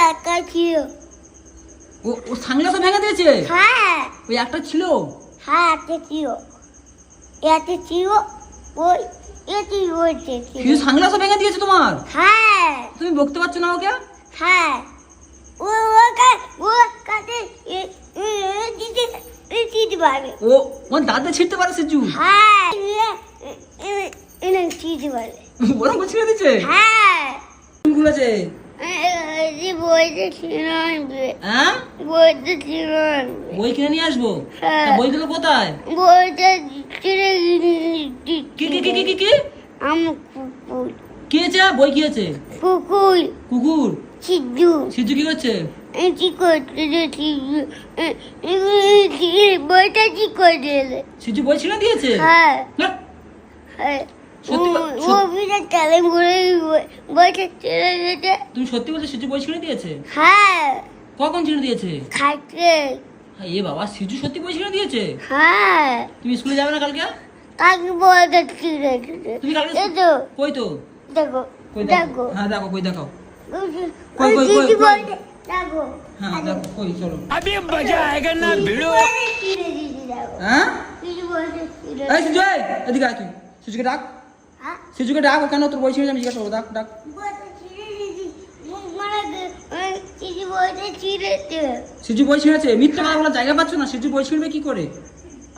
একা ছিল। ও সানগ্লাসও ভেঙে দিয়েছে? হ্যাঁ ওই একটা ছিল? হ্যাঁ একটা ছিল, এতে ছিল ওই এটি হয়েছে। শুধু সানগ্লাসও ভেঙে দিয়েছে তোমার? হ্যাঁ তুমি বকতে পারছো না ওকে? হ্যাঁ ও কাছে দিতে পারবে। ও ওর দাঁতে ছিঁড়তে পারে সিজু? হ্যাঁ দিতে পারবে। ওরকম করে ছিঁড়ে দিচ্ছে? হ্যাঁ তুমি বলেছে? বইতে ছিল হ্যাঁ বইতে ছিল বই কিনে নিয়ে আসবো? হ্যাঁ। তা বইগুলো কোথায়? বইটা ছিঁড়ে কি কি কি কি কি কি আমার কুকুর কি হয়েছে? বই কি হয়েছে? কুকুর কুকুর? সিদ্ধু সিজু কি করছে? কি করছে সিদ্ধু বইটা কি করে? সিজু বই ছিঁড়ে দিয়েছে? হ্যাঁ হ্যাঁ। হ্যাঁ সত্যি ও বিরাট ট্যালেন্ট করে বইটা ছেড়ে দিয়েছে। তুমি সত্যি বলছো সিজু বই ছিঁড়ে দিয়েছে? হ্যাঁ কখন ছিঁড়ে দিয়েছে? খাইছে। হ্যাঁ, এ বাবা সিজু সত্যি বই ছিঁড়ে দিয়েছে? হ্যাঁ তুমি স্কুলে যাবে না কালকে? তাকে বইটা ছিঁড়ে দিয়েছে। তুমি কালকে এই তো কই তো? দেখো কই দেখো হ্যাঁ দেখো, কই দেখাও। ওই কই, দিদি কই? বইটা দেখো। হ্যাঁ দেখো, কই চলো। अभी मजा आएगा ना भिड़ो। বইটা ছিঁড়ে দিয়েছে দেখো। হ্যাঁ দিদি বইটা ছিঁড়ে এই সিজু, এই, এদিকে আয় তুই। সিজুকে ডাক। হ্যাঁ সিজুকে ডাক, ও কেন তোর বই ছিঁড়ে? আমি জিজ্ঞাসা করবো, ডাক ডাক। বইটা ছিঁড়ে দিয়েছে। মানে দিদি বইটা ছিঁড়েছে। সিজু বই ছিঁড়েছে? মিথ্যা কথা বলার জায়গা পাচ্ছ না? সিজু বই ছিঁড়বে কি করে?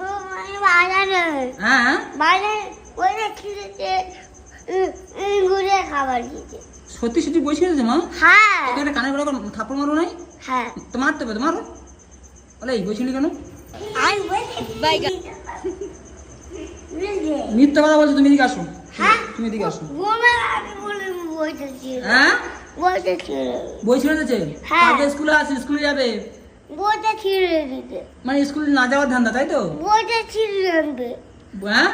ও মানে বাজারে হ্যাঁ বাজারে বইটা ছিঁড়েছে, ঘুরে খাবার দিয়েছে। সত্যি সিজু বই ছিঁড়েছে মা? হ্যাঁ তোকে একটা কানে করে থাপ্পড় মারো নাই? হ্যাঁ তো মারতে হবে তো, মারো। বলে এই বই ছিঁড়লি কেন? মিথ্যা কথা বলছো তুমি, এদিকে আসো। হ্যাঁ তুমি এদিকে আসো। ঘুমের আগে বলে বইটা ছিঁড়ে হ্যাঁ বইটা ছিঁড়ে বই ছিঁড়ে দিয়েছে? হ্যাঁ। আগে স্কুলে আছে, স্কুলে যাবে। বইটা ছিঁড়ে দিতে মানে স্কুলে না যাওয়ার ধান্দা, তাই তো? বইটা ছিঁড়ে আনবে হ্যাঁ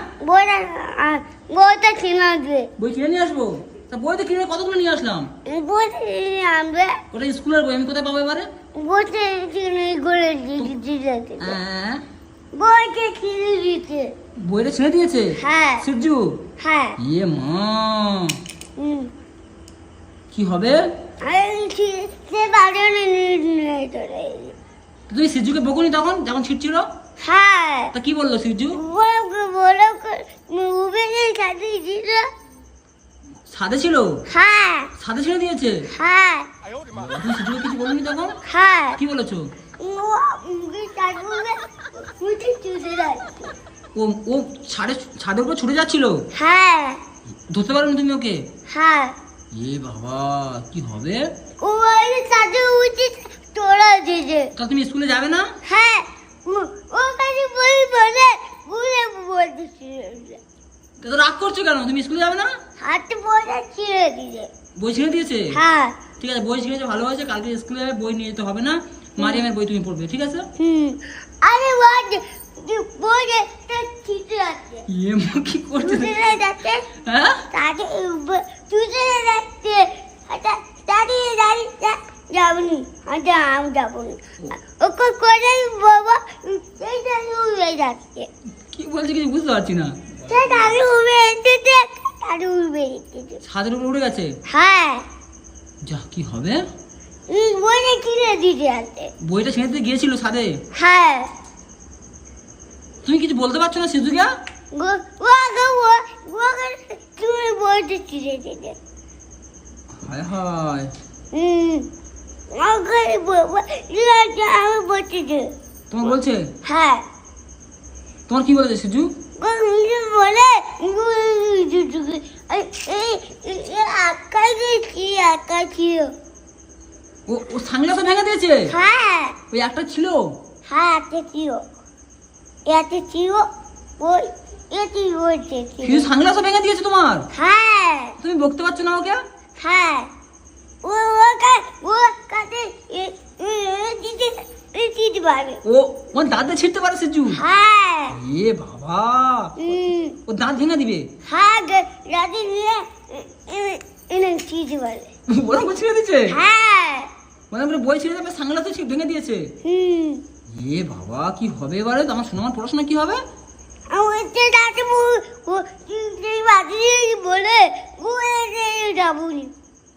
বইটা ছিঁড়ে আনবে বই কিনে নিয়ে আসবো? তা বই তো কিনে কতগুলো নিয়ে আসলাম। বইটা ছিঁড়ে আনবে ওটা স্কুলের বই, আমি কোথায় পাবো এবারে? বইটা ছিঁড়ে করে দিতে হ্যাঁ বইটা ছিঁড়ে দিতে। বইটা ছিঁড়ে দিয়েছে? হ্যাঁ সিজু হ্যাঁ ইয়ে মা, কি হবে? সে বাড়ি নিয়ে চলে এলো। তুমি সিজুকে বকুনি তখন যখন ছিটছিল? হ্যাঁ তা কি বললো সিজু? বলো উবের সাথে ছিল। সাদে ছিল? হ্যাঁ সাদে ছিঁড়ে দিয়েছে? হ্যাঁ তুমি সিজুকে কিছু বলনি তখন? হ্যাঁ কি বলেছো? ও ও ছাদের উপর ছুটে যাচ্ছিল? হ্যাঁ ধরতে পারোনি তুমি ওকে? হ্যাঁ এ বাবা, কি হবে? ও সাথে উঠে তোরা দিয়েছে। তা তুমি স্কুলে যাবে না? হ্যাঁ ও কাছে বই বলে ঘুরে বলতে তা তো রাগ করছো কেন? তুমি স্কুলে যাবে না? হাতে বইটা ছিঁড়ে দিয়েছে। বই ছিঁড়ে দিয়েছে? হ্যাঁ ঠিক আছে, বই ছিঁড়েছে ভালো হয়েছে। কালকে স্কুলে যাবে, বই নিয়ে যেতে হবে না। মারিয়ামের বই তুমি পড়বে, ঠিক আছে? আরে বইটা ছিঁড়ে যাচ্ছে, ইয়ে মা, কি করছে? ছিঁড়ে যাচ্ছে হ্যাঁ তাকে চুষে যাচ্ছে। দাঁড়িয়ে দাঁড়িয়ে যাবনি, আমি যাবনি ওকে করে বাবা সেইটা উড়ে যাচ্ছে। কি বলছে কিছু বুঝতে পারছি না। সেটা আমি উড়ে এসেছে, তাহলে উড়বে এসেছে। ছাদের উপর উঠে গেছে? হ্যাঁ যা, কি হবে? বইটা ছিঁড়ে দিতে আছে। বইটা ছিঁড়ে দিতে গিয়েছিল ছাদে? হ্যাঁ তুমি কিছু বলতে পারছো না সিজুকে? তুমি বইটা ছিঁড়ে দিতে। হায় হায়, আমি বলছি। তোমার বলছে? হ্যাঁ তোমার কি বলেছে সিজু? বলে একা ছিল। ও সানগ্লাসও ভেঙে দিয়েছে? হ্যাঁ ওই একটা ছিল? হ্যাঁ এতে ছিল, এতে ছিল ওই এটি হয়েছে। সিজু সানগ্লাসও ভেঙে দিয়েছে তোমার? হ্যাঁ তুমি বকতে পারছো না ওকে? হ্যাঁ ও কাছে দিতে পারবে। ওর দাঁতে ছিঁড়তে পারে সিজু? হ্যাঁ এ বাবা, ও দাঁত ভেঙে দিবে? হ্যাঁ রাতে নিয়ে দিতে পারবে। ওরকম ছিঁড়ে দিচ্ছে? হ্যাঁ মানে আমরা বই ছিঁড়ে যাবে, সানগ্লাসও ভেঙে দিয়েছে? এ বাবা, কি হবে এবারে? আমার সোনামার পড়াশোনা কি হবে? বলে যাবনি।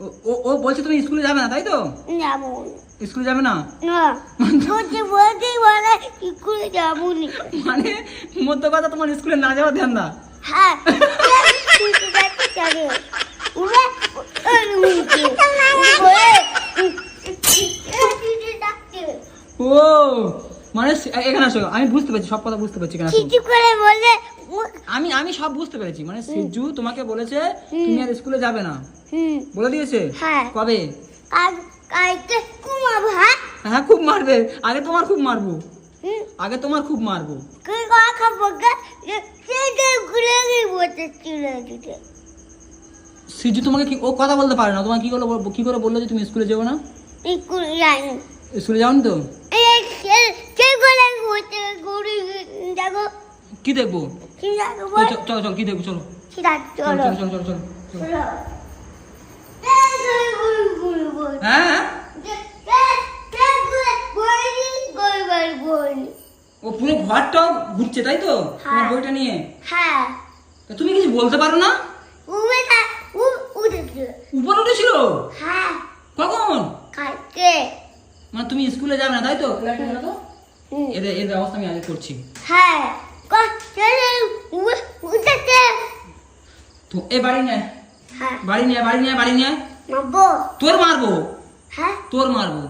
ও ও ও বলছে তুমি স্কুলে যাবে না তাই তো? যাবো স্কুলে যাবে না না বলতে বলতেই বলে স্কুলে যাবো নি। মানে মধ্য কথা তোমার স্কুলে না যাওয়ার ধ্যান দা। হ্যাঁ তুই তো যাচ্ছিস কেন? উড়ে ডাকছে ও মানে এখানে আসো, আমি বুঝতে পারছি, সব কথা বুঝতে পারছি। এখানে আসো, কিছু করে বলে আমি আমি সব বুঝতে পেরেছি। মানে সিজু তোমাকে বলেছে তুমি আর স্কুলে যাবে না, হুম বলে দিয়েছে? হ্যাঁ। কবে? কালকে কুমার ভাই হ্যাঁ খুব মারবে, আগে তোমার খুব মারবো, হুম আগে তোমার খুব মারবো। কে কথা বলকে সেটা ঘুরে গিয়ে বলতে ছিল দিতে সিজু তোমাকে কি ও কথা বলতে পারে না, তোমাকে কি করে বললো যে তুমি স্কুলে যাবো না? স্কুল যাইনি স্কুলে যাওনি তো? এই কে করে বলতে ঘুরে যাবো কি দেখবো? কি যাবো চলো চলো চলো, কি দেখবো? চলো সেটা চলো চলো চলো চলো চলো চলো। চলো হ্যাঁ হ্যাঁ, ও পুরো ঘরটাও ঘুরছে তাই তো তোমার হ্যাঁ। বইটা নিয়ে? হ্যাঁ তা তুমি কিছু বলতে পারো না? উপরে উঠেছিল হ্যাঁ কখন? কালকে মানে তুমি স্কুলে যাবে না তাই তো? তো হুম। এর ব্যবস্থা আমি আগে করছি। হ্যাঁ উঠেছে তো এ বাড়ি নেয়, হ্যাঁ বাড়ি নিয়ে বাড়ি নিয়ে বাড়ি নিয়ে মারবো তোর মারবো, হ্যাঁ তোর মারবো,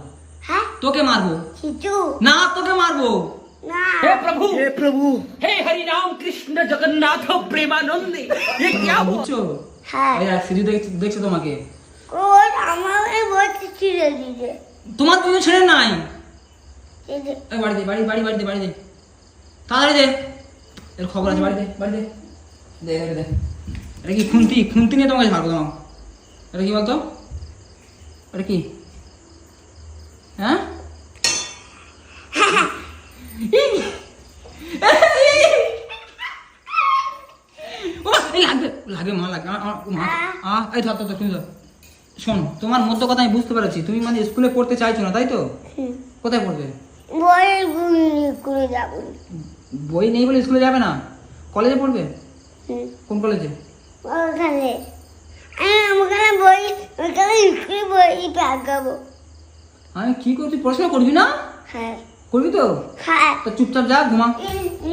হ্যাঁ তোকে মারবো কিছু না, তোকে মারবো। না हे प्रभु हे हरि राम कृष्ण जगन्नाथ प्रेमानंद ये क्या हुआ? বুঝছো? হ্যাঁ এই আর সিজু দেখছে তোমাকে, ওই আমাকে বলতে ছিঁড়ে দিতে তোমার তুমি ছেড়ে নাই। এই যে, এই বাড়ি দে, বাড়ি বাড়ি বাড়ি দে, বাড়ি দে, তাড়াতাড়ি দে, এর খবর আছে, বাড়ি দে, বাড়ি দে, দে দে দে। এটা কি খুন্তি? খুন্তি নিয়ে তোমাকে মারবো তোমাকে। এটা কি বলতো? এটা কি? হ্যাঁ ও এই লাগবে লাগে, মা লাগে, মা এই ধর ধর ধর, তুমি ধর। শোন, তোমার মধ্য কথা আমি বুঝতে পেরেছি, তুমি মানে স্কুলে পড়তে চাইছো না তাই তো? হুম, কোথায় পড়বে? বই করে যাবো বই নেই বলে স্কুলে যাবে না? কলেজে পড়বে? হুম, কোন কলেজে? ওখানে ওখানে বই ওখানে স্কুলে বই পাকাবো আমি কি করবি? পড়াশোনা করবি না? হ্যাঁ করবি তো? হ্যাঁ তো চুপচাপ যা, ঘুমা।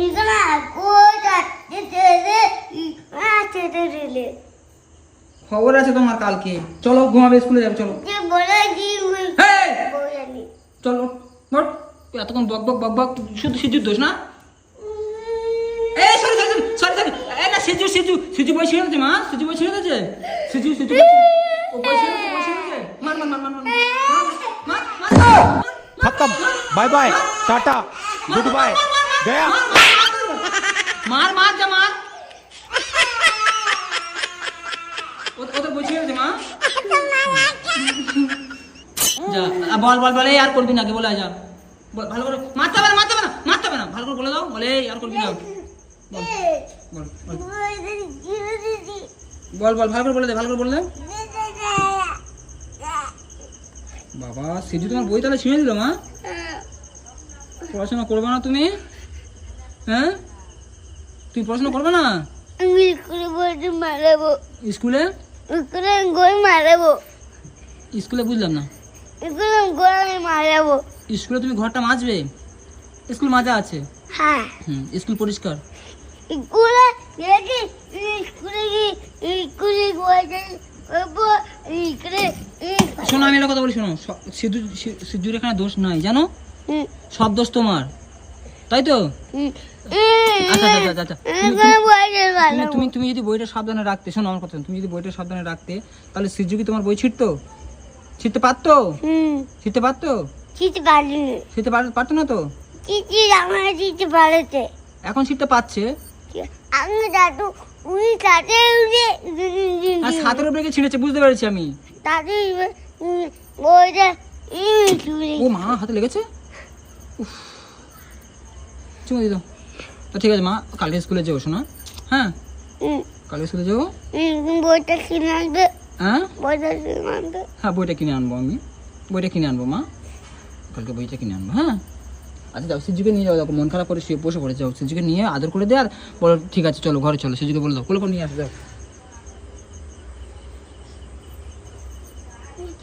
এখানে কোথায় ছেড়ে ছেড়ে দিলে খবর আছে তোমার কালকে। চলো ঘুমাবে, স্কুলে যাবে, চলো। যে বলে দি হেই! বই আনি চলো বট, এতক্ষণ বক বক বক বক, শুধু সিজুর দোষ না? এই সরি সরি সরি সরি, এই না সিজু সিজু সিজু বই ছিঁড়ে দিয়েছে মা, সিজু বই ছিঁড়ে দিয়েছে, সিজু সিজু ও বই ছিঁড়ে দিয়েছে, বই ছিঁড়ে দিয়েছে। মার মার মার মার মার মার মার মার। खत्म bye bye tata goodbye गया মার মার যা মার। ওদের বই ছিঁড়ে দিয়েছে মা। যা বল বল বলে আর করবি না, কে বলে যা ভালো করে। মারতে হবে না, মারতে হবে না, মারতে হবে না, ভালো করে বলে দাও, বলে আর করবি না। বল বল বল বল ভালো করে বলে দে, ভালো করে বলে দে। বাবা সিজু তোমার বই তাহলে ছিঁড়ে দিল মা? পড়াশোনা করবে না তুমি? হ্যাঁ তুমি পড়াশোনা করবে না? আমি স্কুলে বইতে মারাবো স্কুলে? স্কুলে গই মারাবো স্কুলে বুঝলাম না। স্কুলে গই মারাবো স্কুলে তুমি ঘরটা মাজবে? স্কুল মাজা আছে? হ্যাঁ স্কুল পরিষ্কার? স্কুলে দেখি স্কুলে স্কুলে বইতে স্কুলে শোনো আমি একটা কথা বলি, শোনো, সিজুর এখানে দোষ নাই জানো, সব দোষ তোমার তাই তো? আচ্ছা আচ্ছা আচ্ছা আচ্ছা, তুমি তুমি যদি বইটা সাবধানে রাখতে, শোনো আমার কথা, তুমি যদি বইটা সাবধানে রাখতে তাহলে সিজু কি তোমার বই ছিঁড়তো? ছিঁড়তে পারতো? ছিঁড়তে পারতো? চিঠি পারিনি ছিঁড়তে পারতো না তো? চিঠি আমার চিঠি পারেছে এখন ছিঁড়তে পারছে। আমি দাদু উনি তাতে আর হাতের উপরে ছিঁড়েছে, বুঝতে পেরেছি আমি। দাদু বইটা ও মা, হাতে লেগেছে, চুমো দিত। তো ঠিক আছে মা, কালকে স্কুলে যাবো শোনা। হ্যাঁ কালকে স্কুলে যাবো। বইটা কিনে আনবে হ্যাঁ বইটা কিনে আনবে হ্যাঁ বইটা কিনে আনবো, আমি বইটা কিনে আনবো মা, কালকে বইটা কিনে আনবো। হ্যাঁ আচ্ছা যাও, সিজুকে নিয়ে যাও, দেখো মন খারাপ করে শুয়ে বসে পড়ে যাও, সিজুকে নিয়ে আদর করে দে আর বলো ঠিক আছে চলো ঘরে চলো, সিজুকে বলে দাও কোলে করে নিয়ে আসো, যাও।